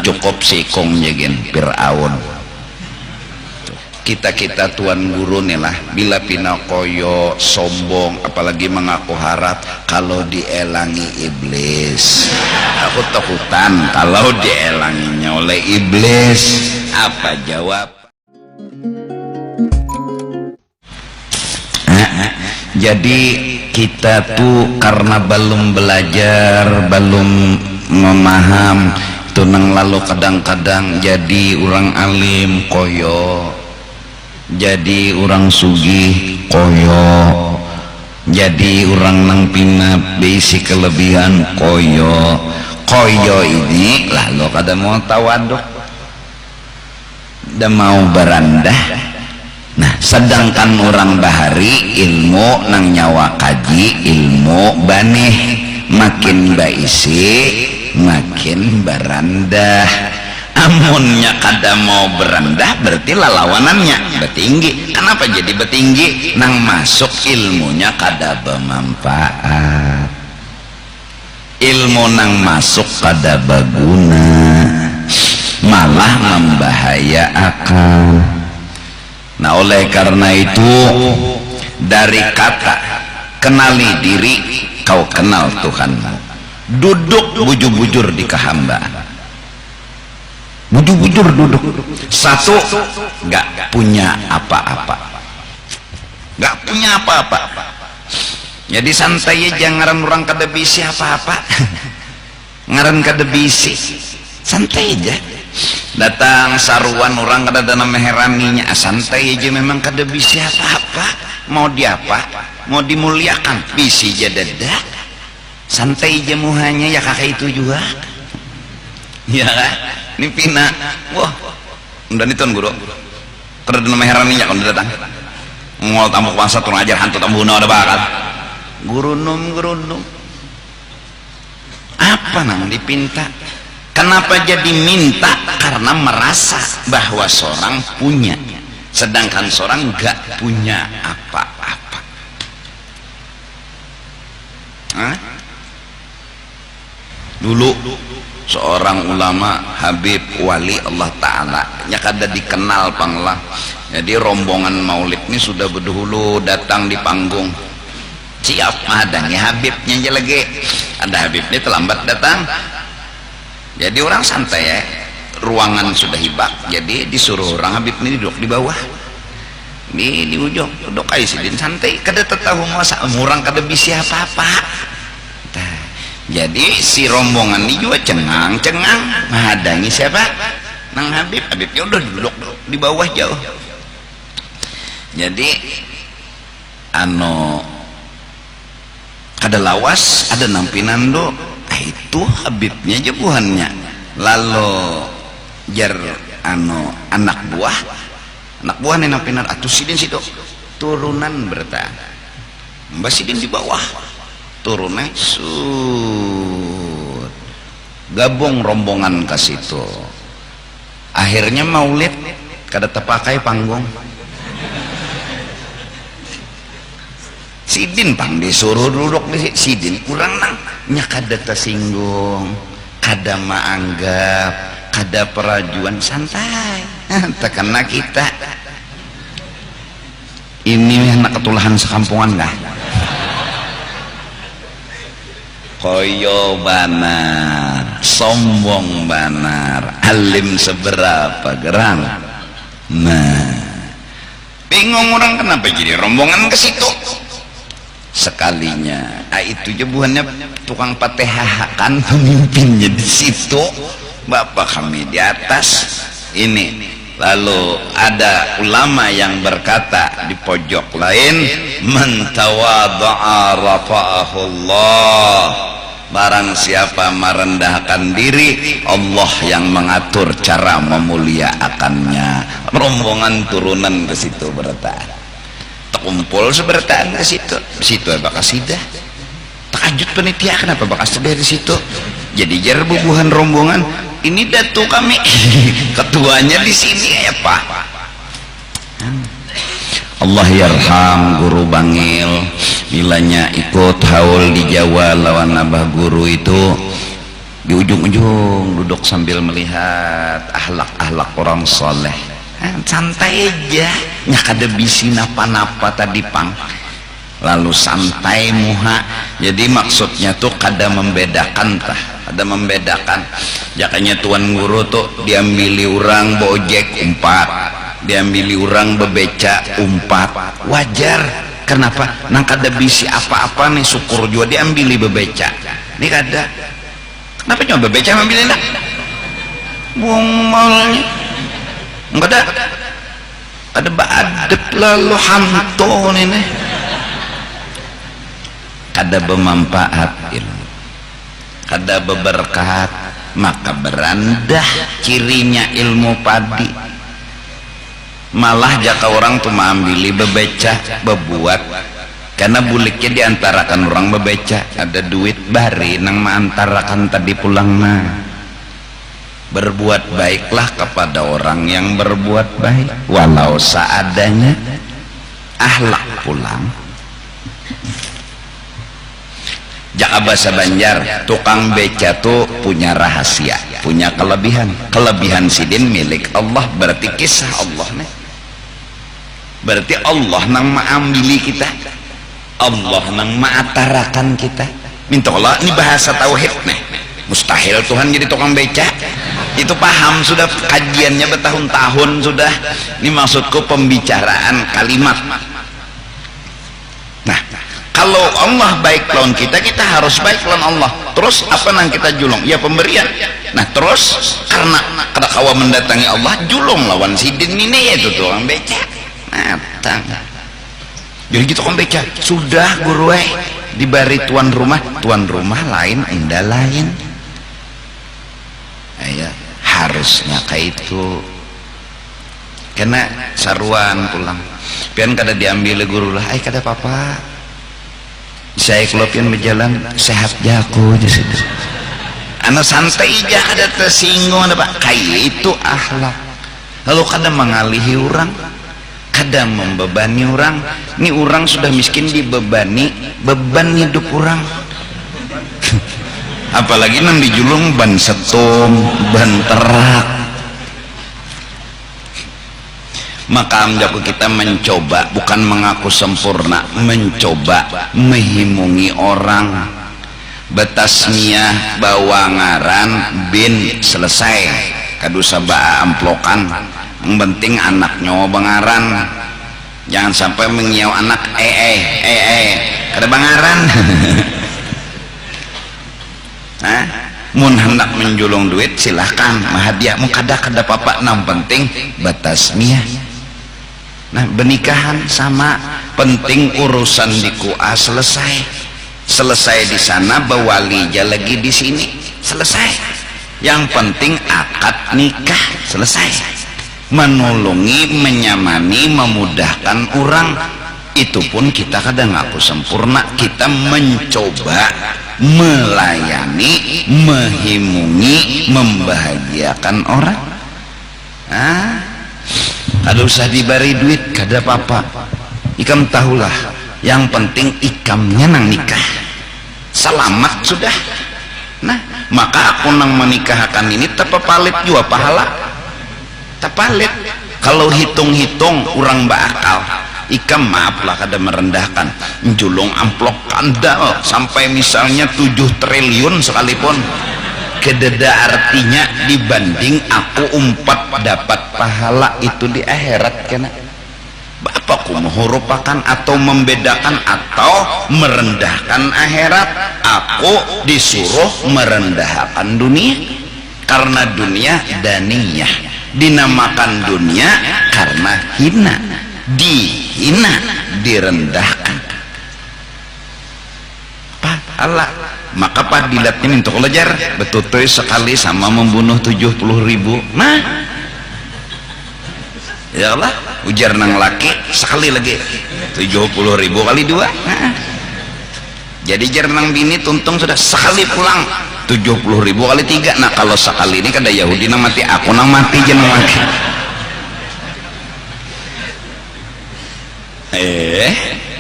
cukup sikong jagin Fir'aun. Kita tuan guru nih lah, bila pinakoyo sombong apalagi mengaku harap kalau dielangi iblis. Aku takutan kalau dielanginya oleh iblis. Apa jawab? Jadi kita tuh karena belum belajar, belum memaham tuh nang lalu kadang-kadang jadi orang alim koyo, jadi orang sugih koyo, jadi orang nang pina bisi kelebihan koyo. Koyo ini lalu kada mau tawaduk, dan mau berandah. Nah, sedangkan orang bahari ilmu nang nyawa kaji ilmu baneh, makin baisi makin berandah. Amunnya kada mau berandah berarti lawanannya betinggi. Kenapa jadi betinggi? Nang masuk ilmunya kada bermanfaat, ilmu nang masuk kada baguna, malah membahayakan. Nah, oleh karena itu dari kata kenali diri kau kenal Tuhanmu. Duduk bujur-bujur di kehambaan, bujur-bujur duduk. Satu, gak punya apa-apa, gak punya apa-apa. Jadi santai aja, ngaran orang kada bisi apa-apa. Ngaran kada bisi, santai aja. Datang saruan orang kada ada meheraninya, santai aja, memang kada bisi apa-apa. Mau diapa? Mau dimuliakan bisi aja dadak, santai aja muhanya ya kakak itu juga ya kan. Ini pina wah udah nih tuan guru kada ada meheraninya kalau datang ngol tamu kuasa turun ajar hantu tamu ada bakal guru num apa nang dipinta. Kenapa jadi minta? Karena merasa bahwa seorang punya, sedangkan seorang gak punya apa-apa. Dulu seorang ulama Habib wali Allah Ta'ala nya kada dikenal panglah. Jadi rombongan maulid ini sudah berdahulu datang di panggung, siap madangi Habibnya aja lagi. Ada Habibnya terlambat datang. Jadi orang santai ya, ruangan sudah hibak, jadi disuruh orang Habib ini duduk di bawah, di ujung duduk aja sidin santai, kada tahu masa orang kada bisa apa-apa. Nah, jadi si rombongan ini juga cengang menghadangi siapa? Nang Habibnya udah duduk di bawah jauh. Jadi kada lawas, ada nampinando. Itu Habibnya jebuhannya, lalu jar anak buah nih nampinan atuh sidin situ turunan berta mbak sidin di bawah turunnya gabung rombongan ke situ. Akhirnya maulid kada terpakai panggung, sidin pang disuruh duduk di sidin kurang nang nya kada tersinggung, kada maanggap, kada perajuan, santai. Tekena kita ini anak ketulahan sekampungan kah? Koyo banar, sombong banar, alim seberapa gerang. Nah, bingung orang kenapa jadi rombongan ke situ. Sekalinya itu jebuhannya tukang patehah kan pemimpinnya di situ, bapak kami di atas ini. Lalu ada ulama yang berkata di pojok lain, man tawadha'a rafa'ahullah, barang siapa merendahkan diri Allah yang mengatur cara memuliakannya. Rombongan turunan ke situ berta kumpul sebertaan ke situ. Di situ apa kasidah takajud panitia kenapa bakas dari situ. Jadi jar bubuhan rombongan ini datu kami ketuanya di sini ya Pak. Allah yarham guru Bangil bilanya ikut haul di Jawa lawan abah guru itu di ujung-ujung duduk sambil melihat akhlak-akhlak orang soleh, santai aja nya kada bisi napa-napa tadi pang, lalu santai muha. Jadi maksudnya tuh kada membedakan tah, ada membedakan. Jakanya tuan guru tuh diambili orang bojek umpat, diambili orang bebeca umpat, wajar. Kenapa? Nang kada bisi apa-apa nih syukur juga diambili bebeca. Ini kada. Kenapa cuma bebeca ambilin dah? Buang malnya. Enggak ada. Ada baadep lalu hantu ini. Kada bermanfaat ilmu, kada berberkat, maka berandah cirinya ilmu padi. Malah jaka orang tuh mengambil bebeca bebuat, karena buliknya diantarakan orang bebeca ada duit bari nang maantarakan tadi pulang nah. Berbuat baiklah kepada orang yang berbuat baik walau seadanya, akhlak pulang. Jaka bahasa Banjar, tukang beca tuh punya rahasia, punya kelebihan. Kelebihan sidin milik Allah, berarti kisah Allah nih. Berarti Allah nang maambili kita, Allah nang maatarakan kita. Minta Allah, ini bahasa tauhid nih. Mustahil Tuhan jadi tukang beca. Itu paham sudah, kajiannya bertahun-tahun sudah. Ini maksudku pembicaraan kalimat. Nah, kalau Allah baik lawan kita, kita harus baik lawan Allah. Terus apa nang kita julung? Ya pemberian. Nah terus karena kada kawa mendatangi Allah, julung lawan sidin ini yaitu tukang beca. Natang. Jadi gitu tukang beca. Sudah guru dibari tuan rumah lain, indah lain. Ya harusnya kayak itu. Karena saruan pulang. Pian kada diambil guru lah, kada apa-apa. Saya kalau pian berjalan sehat jago aja sudah. Anak santai aja kada tersinggung ada pak. Kayak itu akhlak. Lalu kada mengalihi orang, kada membebani orang. Ini orang sudah miskin dibebani beban hidup orang. Apalagi nang dijulung ban setum, ban terak. Maka menjaga kita mencoba, bukan mengaku sempurna, mencoba menghimungi orang. Betasmiyah bawangaran bin selesai kadusa baa amplokan. Yang penting anaknya bangaran, jangan sampai mengiau anak kada bangaran. Mun hendak menjulung duit silahkan mahadiah mu kada apa nang penting batasmiyah. Nah benikahan sama, penting urusan di kuah selesai di sana, bawalija lagi di sini selesai. Yang penting akad nikah selesai. Menolongi, menyamani, memudahkan orang. Itu pun kita kadang ngaku sempurna, kita mencoba melayani, menghimungi, membahagiakan orang. Kada usah diberi duit, kada apa-apa. Ikam tahulah, yang penting ikamnya nang nikah selamat sudah. Nah maka aku nang menikahkan ini tepapalit juga pahala, tepalit. Kalau hitung-hitung orang bakal ikam maaflah kada merendahkan, julung amplok kandal sampai misalnya 7 triliun sekalipun, kededa artinya dibanding aku umpat dapat pahala itu di akhirat. Kena bapakku menghurupakan atau membedakan atau merendahkan akhirat, aku disuruh merendahkan dunia. Karena dunia daniyah, dinamakan dunia karena hina, dihina, direndahkan. Pahala. Maka padilatnya minta belajar betutoy sekali sama membunuh 70.000. Nah ya Allah, ujar nang laki sekali lagi 70.000 kali 2. Nah. Jadi jar nang bini tuntung sudah sekali pulang 70.000 kali 3. Nah kalau sekali ini kada Yahudi nang mati, aku nang mati jeneng mati.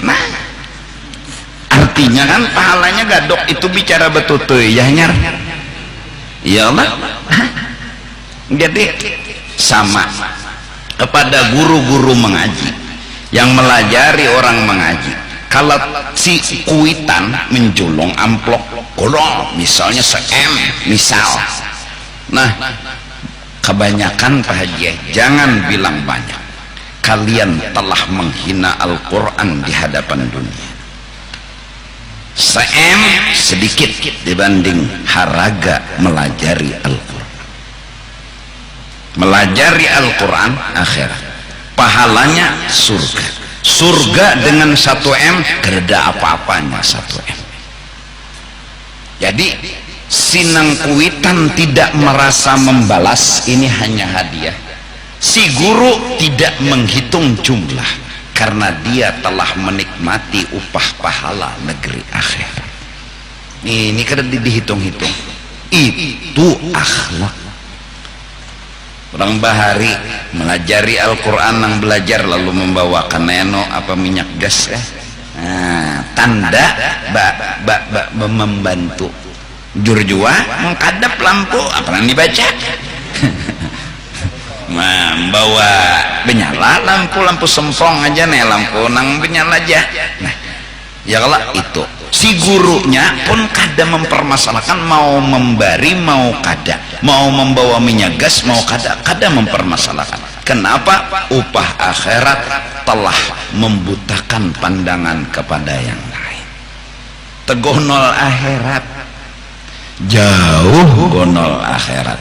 Nah artinya kan pahalanya gadok itu bicara betutoy ya nyar. Ya Allah. Jadi sama kepada guru-guru mengaji yang melajari orang mengaji. Kalau si kuitan menjulung amplop golong misalnya se-M misal, nah kebanyakan Pak Haji, jangan bilang banyak, kalian telah menghina Al-Quran di hadapan dunia. Se-M sedikit dibanding haraga melajari Al-Quran. Melajari Al-Quran akhirat, pahalanya surga. Surga dengan 1M kereda apa-apanya 1M. Jadi sinang kuitan tidak merasa membalas, ini hanya hadiah. Si guru tidak menghitung jumlah karena dia telah menikmati upah pahala negeri akhirat. Ini kada dihitung-hitung. Itu akhlak. Orang bahari melajari Al-Quran yang belajar lalu membawakan neno apa minyak gas ya. Nah, tanda membantu jurjua mengkadap lampu apa yang dibaca. Membawa benyala lampu sempong aja nih, lampu nang benyala aja. Nah, ya kalau itu si gurunya pun kada mempermasalahkan mau memberi mau kada, mau membawa minyak gas mau kada mempermasalahkan. Kenapa? Upah akhirat telah membutakan pandangan kepada yang lain. Tegonol akhirat, jauh gonol akhirat.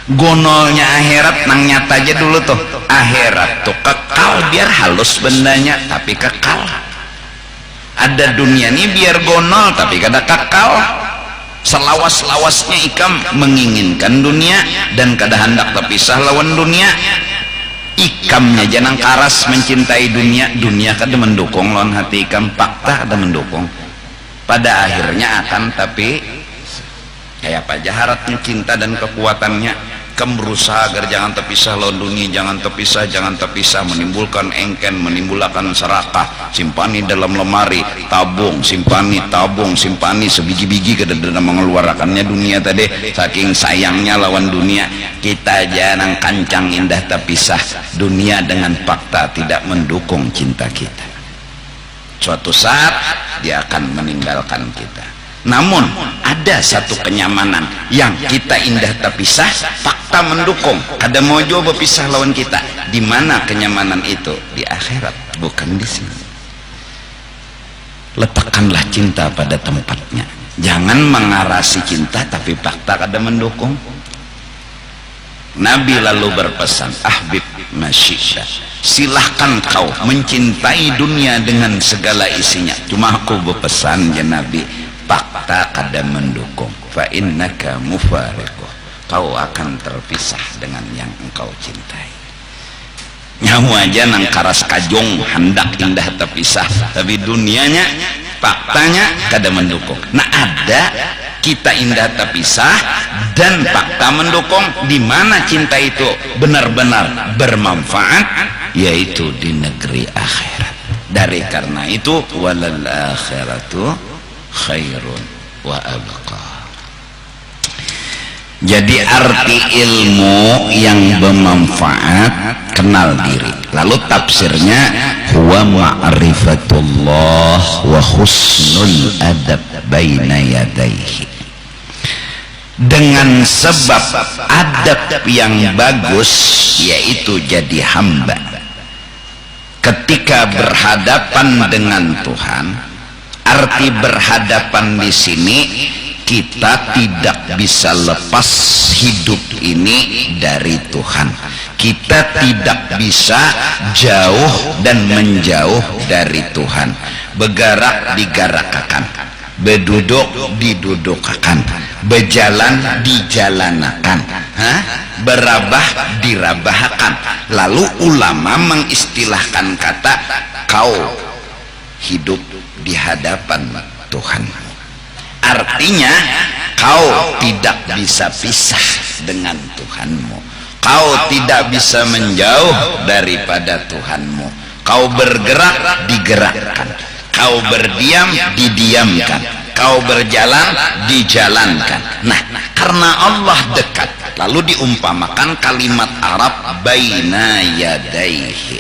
Gonolnya akhirat nang nyata aja dulu tuh. Akhirat tuh kekal, biar halus bendanya tapi kekal. Ada dunia ini biar gonol tapi kada kekal. Selawas-lawasnya ikam menginginkan dunia dan kada hendak terpisah lawan dunia. Ikamnya jangan karas mencintai dunia, dunia kada mendukung lawan hati ikam, fakta kada mendukung. Pada akhirnya akan, tapi kayak apa jaharatnya cinta dan kekuatannya. Kamu berusaha agar jangan terpisah lawan dunia, jangan terpisah, menimbulkan engken, menimbulkan serakah, simpani dalam lemari, tabung, simpani, sebiji-biji kadang-kadang mengeluarkannya dunia tadi, saking sayangnya lawan dunia. Kita jangan kancang indah terpisah, dunia dengan fakta tidak mendukung cinta kita. Suatu saat dia akan meninggalkan kita. Namun ada satu kenyamanan yang kita indah terpisah, fakta mendukung. Ada mau coba pisah lawan kita. Di mana kenyamanan itu? Di akhirat, bukan di sini. Letakkanlah cinta pada tempatnya. Jangan mengarasi cinta tapi fakta kada mendukung. Nabi lalu berpesan, ahbib masyisha, silahkan kau mencintai dunia dengan segala isinya. Cuma aku berpesan ya Nabi, fakta kada mendukung. Fa innaka mufariquh, kau akan terpisah dengan yang engkau cintai. Nyamu aja nang karas kajong hendak indah terpisah, tapi dunianya faktanya kada mendukung. Nah ada kita indah terpisah dan fakta mendukung. Di mana cinta itu benar-benar bermanfaat, yaitu di negeri akhirat. Dari karena itu walal akhiratu khairun wa abqa. Jadi arti ilmu yang bermanfaat, kenal diri. Lalu tafsirnya huwa ma'rifatullah wa husnul adab baina yadaihi. Dengan sebab adab yang bagus, yaitu jadi hamba ketika berhadapan dengan Tuhan. Arti berhadapan di sini, kita tidak bisa lepas hidup ini dari Tuhan. Kita tidak bisa jauh dan menjauh dari Tuhan. Bergerak digerakkan, berduduk didudukkan, berjalan dijalanakan, berabah dirabahkan. Lalu ulama mengistilahkan kata kau hidup di hadapan Tuhan. Artinya kau tidak bisa pisah dengan Tuhanmu. Kau tidak bisa menjauh daripada Tuhanmu. Kau bergerak digerakkan, kau berdiam didiamkan, kau berjalan dijalankan. Nah, karena Allah dekat. Lalu diumpamakan kalimat Arab baina yadaihi,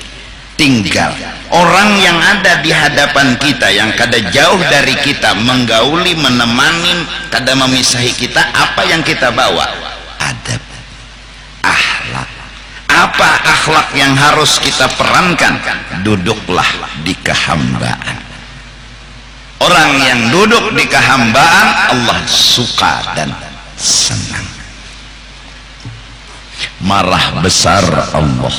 tinggal orang yang ada di hadapan kita, yang kada jauh dari kita, menggauli, menemani, kada memisahi kita. Apa yang kita bawa? Adab, akhlak. Apa akhlak yang harus kita perankan? Duduklah di kehambaan. Orang yang duduk di kehambaan, Allah suka dan senang. Marah besar Allah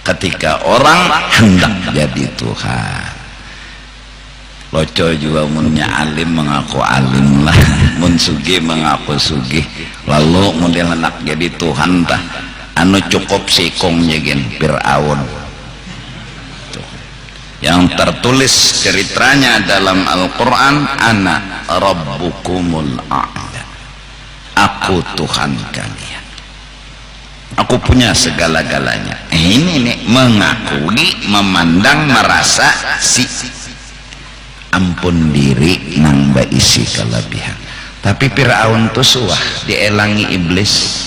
ketika orang hendak jadi Tuhan. Loco juga munnya alim mengaku alim lah, mun sugih mengaku sugih. Lalu model hendak jadi Tuhan tah anu cukup sikong nyegen Fir'aun. Yang tertulis ceritanya dalam Al-Quran, ana rabbukumul a'la, aku Tuhan kalian, aku punya segala-galanya. Ini nih mengakui, memandang, merasa si ampun diri nang isi kelebihan. Tapi Fir'aun tuh suah dielangi iblis.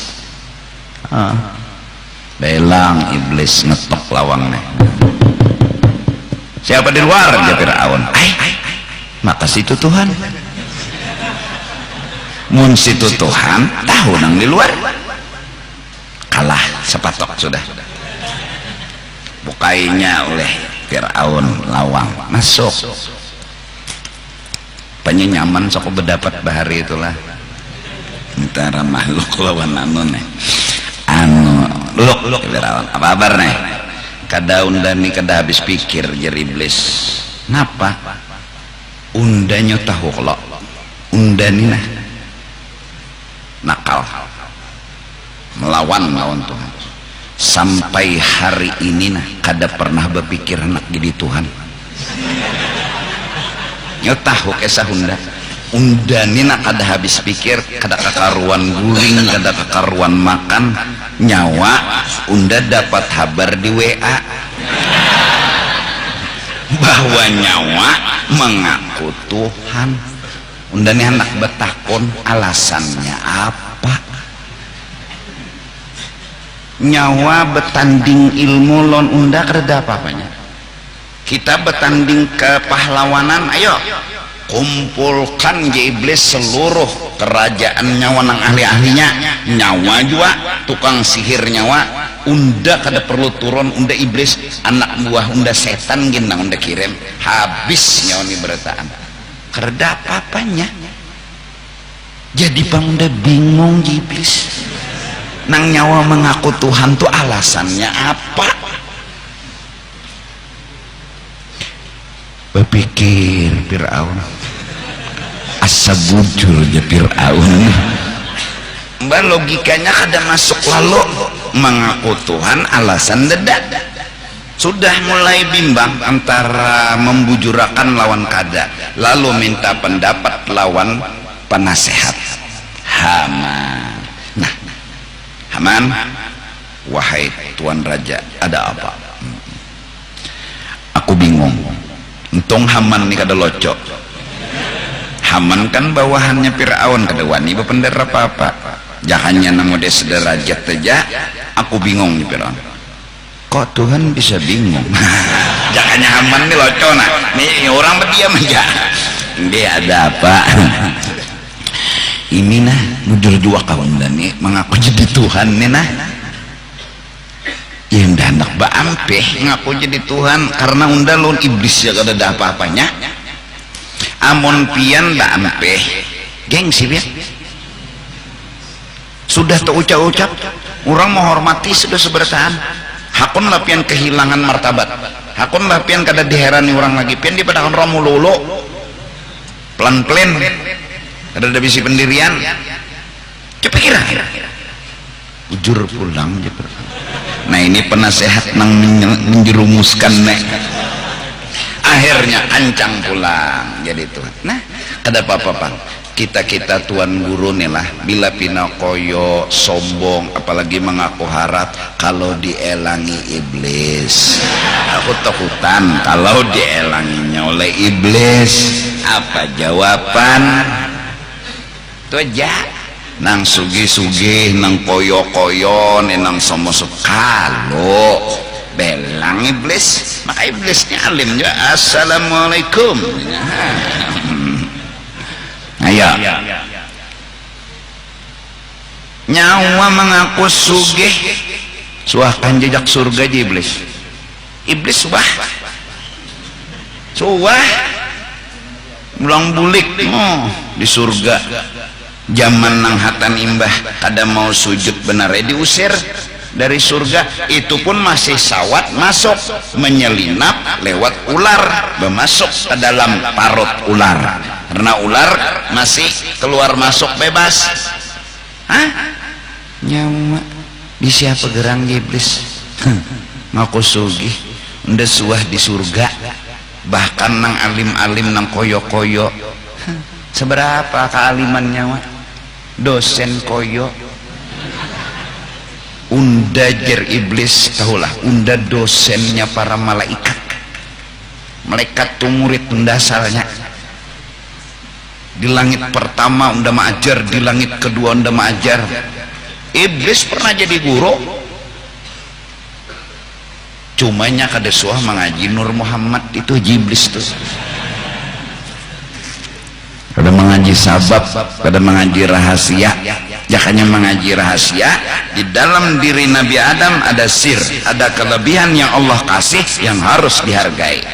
Belang iblis ngetok lawangnya. Siapa di luar? Dia Fir'aun. Maka situ Tuhan. Mun situ Tuhan, tahu nang di luar. Kalah sepatok sudah. Bukainya oleh Fir'aun lawang masuk. Penyenyaman sok berdapat bahari itulah. Antara makhluk lawan anu nih. Luk Fir'aun. Apa kabar nih? Kada undani kada habis pikir jadi iblis. Napa? Undanya tahu kalau undani nah nakal melawan Tuhan. Sampai hari ini nah kada pernah berpikir nak jadi Tuhan. Nyo tahu kesah undani nak kada habis pikir, kada kekaruan guling, kada kekaruan makan. Nyawa unda dapat kabar di WA bahwa nyawa mengaku Tuhan. Unda nih anak betakon alasannya apa? Nyawa betanding ilmu lon unda kereda apa-apanya. Kita betanding kepahlawanan, ayo kumpulkan je iblis seluruh kerajaan nyawa nang ahli-ahlinya, nyawa juga tukang sihir nyawa. Unda kada perlu turun, unda iblis anak buah unda setan gin nang unda kirim, habis nyawa ni berataan kereda apa-apanya. Jadi bang unda bingung je iblis nang nyawa mengaku Tuhan tuh alasannya apa? Berpikir Fir'aun, asa bujur je Fir'aun. Mbak logikanya kada masuk. Lalu mengaku Tuhan alasan dedak. Sudah mulai bimbang antara membujurakan lawan kada, lalu minta pendapat lawan penasehat Haman. Nah, Haman, wahai Tuan Raja, ada apa? Aku bingung. Untung Haman ini kada locok. Haman kan bawahannya Fir'aun, kada wani bepender apa-apa. Jahannya nang udah sederajat aja. Aku bingung nih Fir'aun. Kok Tuhan bisa bingung? Jahannya Haman ini locok nah. Nih orang berdiam aja. Dia ada apa? Ini nah mujur dua kawan dan nih mengaku jadi Tuhan nih nah. Ya udah hendak baampeh ngaku jadi Tuhan karena unda lon iblis ya kada ada apa-apanya. Amon pian baampeh gengsi ya. Sudah terucap-ucap orang menghormati sudah seberataan. Hakun lah pian kehilangan martabat. Hakun lah pian kada diherani orang lagi. Pian dipadakan romululo pelan-pelan kada ada bisi pendirian. Kepikiran ujur pulang je. Nah ini penasehat nang menjerumuskan nek. Akhirnya ancang pulang jadi Tuhan. Nah kada apa-apa kita tuan guru nih lah, bila pinakoyo sombong apalagi mengaku harap kalau dielangi iblis. Aku takutan kalau dielanginya oleh iblis. Apa jawaban? Itu aja nang sugi-sugi nang koyo-koyo nang somo sekalo belang iblis, maka iblisnya alim juga. Assalamualaikum. Ayo nyawa mengaku sugih suahkan jejak surga aja iblis. Iblis suah mulang bulik di surga zaman nang hatan imbah kada mau sujud benar diusir dari surga. Itu pun masih sawat masuk menyelinap lewat ular bermasuk ke dalam parut ular karena ular masih keluar masuk bebas. Nyawa di siapa gerang iblis ngaku sugih nda suah di surga, bahkan nang alim-alim nang koyo-koyo. Seberapa kealiman nyawa dosen koyo unda jer iblis. Tahulah unda dosennya para malaikat. Malaikat tuh murid unda asalnya. Di langit pertama unda mengajar, di langit kedua unda mengajar. Iblis pernah jadi guru, cumanya kada suah mengaji Nur Muhammad itu iblis tuh. Kada mengaji sabab, kada mengaji rahasia. Jakanya mengaji rahasia. Di dalam diri Nabi Adam ada sir, ada kelebihan yang Allah kasih yang harus dihargai.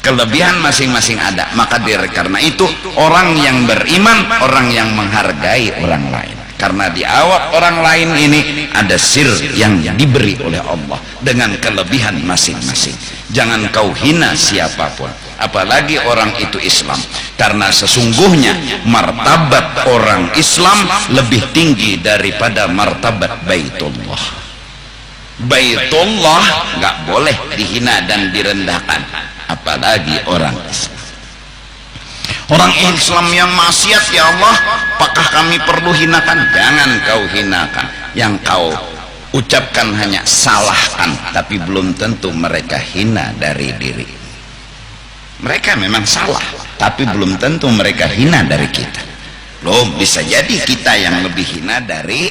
Kelebihan masing-masing ada. Maka karena itu orang yang beriman, orang yang menghargai orang lain. Karena di awak orang lain ini ada sir yang diberi oleh Allah dengan kelebihan masing-masing. Jangan kau hina siapapun, apalagi orang itu Islam, karena sesungguhnya martabat orang Islam lebih tinggi daripada martabat Baitullah. Baitullah nggak boleh dihina dan direndahkan, apalagi orang Islam. Orang Islam yang maksiat, ya Allah, apakah kami perlu hinakan? Jangan kau hinakan. Yang kau ucapkan hanya salahkan, tapi belum tentu mereka hina dari diri. Mereka memang salah, tapi belum tentu mereka hina dari kita. Loh, bisa jadi kita yang lebih hina dari